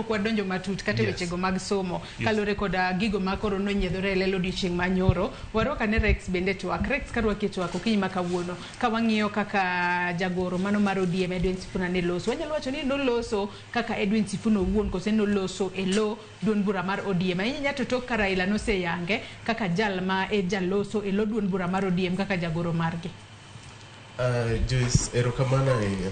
pok wadonjo matut kata wechego mag somo kalore koda gigo ma koro nonyiedhore lelo odiochieng' manyoro. Warwaka ne Rex bende twak. Rex karwaki twak okinyi ma kawuono ka wang'iyo kaka jagoro mano mar ODM Edwin Sifuna ne loso. Wanyalo wacho ni noloso kaka Edwin Sifuna owuon kose noloso e lo duond bura mar ODM. Ahinya to tok ka Raila noseyange kaka jal ma e jaloso e lo duond bura mar ODM kaka jagoro margi. Joyce, erokamano ahinya.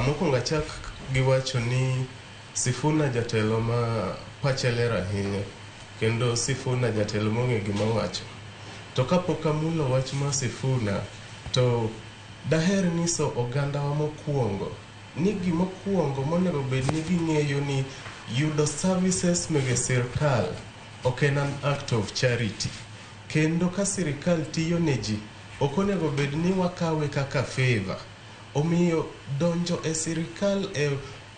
Mokwongo achak gi wacho ni Sifuna jatelo ma pache ler ahinya, kendo Sifuna jatelo mong'e gima wacho. To kapok amulo wach ma Sifuna, to daher nyiso ogandawa mokwongo ni gimokwongo monego bed ni ging'eyo ni yudo services mege sirkal ok en an act of charity. Kendo ka sirkal tiyo ne ji, ok onego bed ni wakawe kaka favor. Omiyo donjo e sirkal e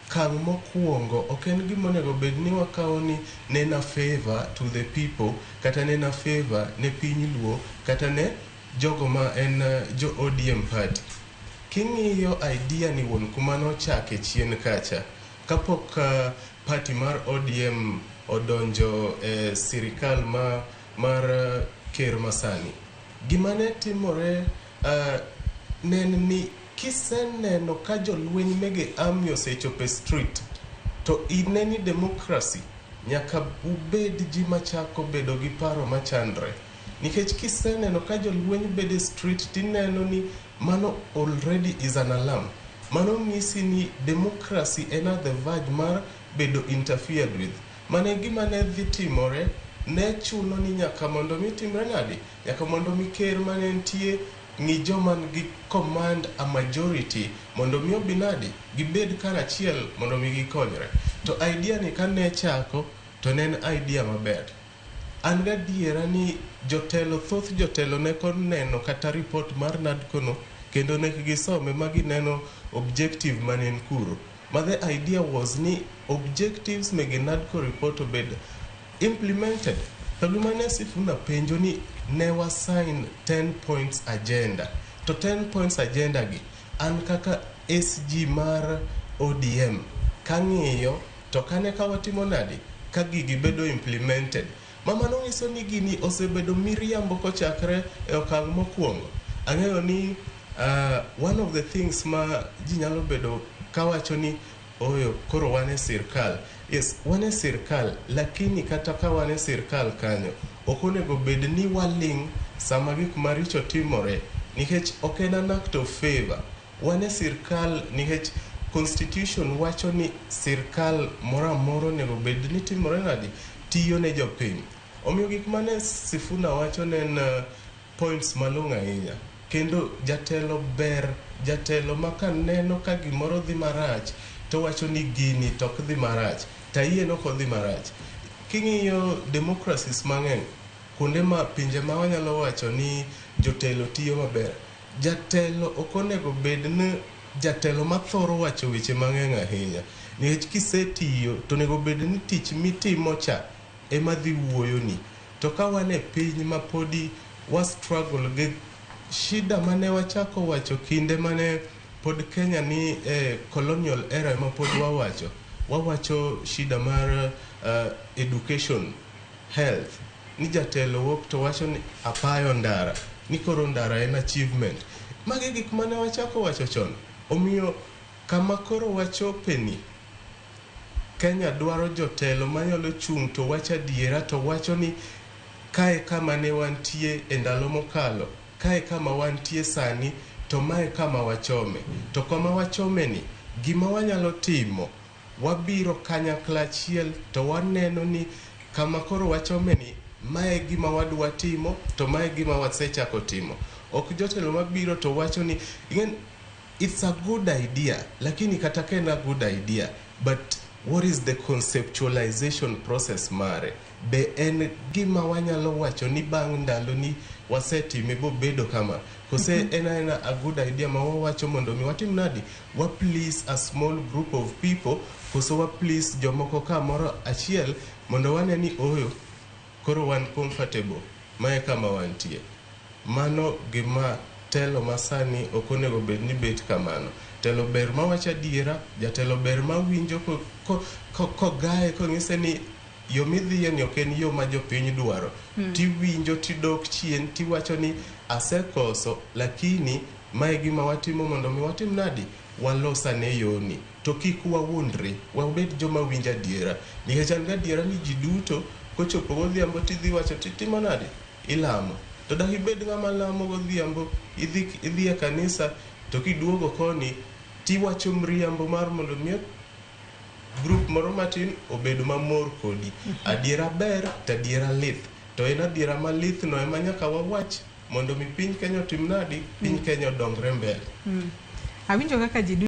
kang' mokwongo ok en gima onego bed ni wakawo ni nena favor to the people, kata nena favor ne piny luo, kata ne jogo ma en jo ODM party. King'iyo idea ni wuon kuma nochake chien kacha, kapok party mar ODM odonjo e sirkal mar ker masani, gima ne timore nen ni kiseneno ka jolweny mege army osechopo e street, to ineni democracy nyaka ubed ji machako bedo gi paro machandre. Nikech kiseneno ka jolweny bedo e street, tineno ni mano already is an alarm. Mano ng'isi ni democracy en at the verge mar bedo interfered with. Mane gima ne dhi timore, ne chuno ni nyaka mondo mi timre nadi, nyaka mondo mi ker mane nitie ng'i joman gi command a majority mondo mi obinadi gibed karachiel mondo mi gikonyre. To idea ni kane chako to ne en idea maber. An gadiera ni thoth jotelo ne koneno kata report mar NADCO no, kendo ne gisome ma gineno objective manen kuro. But the idea was ni objectives mege NADCO report obed implemented. To gimane Sifuna penjo ni ne wasign 10 points agenda. To 10 points agenda gi, an kaka SG mar ODM kang'iyo, to kane ka watimo nadi ka gigi bedo implemented, mama nong'iso ni gini osebedo miriambo kochakre e okang' mokwongo. Ang'eyo ni one of the things ma ji nyalo bedo kawacho ni oyo koro wane sirkal. Yes, wane sirkal, lakini kata ka wane sirkal kanyo, ok onego bed ni waling' sama gik maricho timore, nikech ok en an act of favor. Wane sirkal nikech constitution wacho ni sirkal moro amora onego bed ni timore nadi, tiyo ne jopiny. Omiyo gik mane Sifuna wacho nen points malong'o ahinya. Kendo jatelo ber, jatelo makaneno ka gimoro dhi marach, to wacho ni gini tok dhi marach, ta iye noko dhi marach. King'iyo democracies mang'eny, kuonde ma pinje ma wanyalo wacho ni jotelo tiyo maber, jatelo ok onego bed ni jatelo mathoro wacho weche mang'eny ahinya. Nikech kisetiyo to onego bed ni tich mitimo cha ema dhi wuoyo ni. To ka wane piny ma podi wa struggle gi shida mane wachako wacho kinde mane pod Kenya ni colonial era ma pod wawacho shida mar education, health. Ni jatelo wuok to wacho ni apayo ndara, ni koro ndara en achievement. Magi gik mane wachako wacho chon. Omiyo kama koro wachope ni, Kenya dwaro jotelo manyalo chung' to wacho adiera, to wacho ni kae kama ne wantie e ndalo mokalo, kae kama wantie sani, to mae kama wachome. To kama wachome ni, gima wanyalo timo, wabiro kanyakla achiel to waneno ni kama koro wachome ni, mae gima wadwa timo, to mae gima wasechako timo. Ok jotelo mabiro to wacho ni, again, it's a good idea, lakini kata ka en a good idea, but what is the conceptualization process mare? Be en gima wanyalo wacho ni bang' ndalo ni wasetime bo bedo kama. Kose en a good idea ma wawacho mondo mi watim nadi, wa please a small group of people, kose wa please jomoko kamoro achiel mondo wane ni oyo koro wan comfortable, mae kama wantie. Mano gima telo masani ok onego bed ni bet kamano. telo ber mawacho adiera, jatelo ber mawinjo kogaye kong'ise ni yo midhiye ni ok en yo ma jopiny dwaro. Tiwinjo tidok chien tiwacho ni asekoso, lakini mae gima watimo mondo mi watim nadi, walosane yoni. To kik wawundre, wabed joma winjo adiera. Nikech an gadiera ni ji duto kochopo godhiambo tidhi wacho titimo nadi, ilamo. To dak ibed ng'ama lamo godhiambo, idhi e kanisa, to kiduogo koni tiwacho mriambo mar mondo mi grup moro matin obedo mamor kodi. Adiera ber, to adiera lith. To en adiera malith no ema nyaka wawach mondo mi piny Kenya otim nadi, piny Kenya odongre mbele. Awinjo kaka ji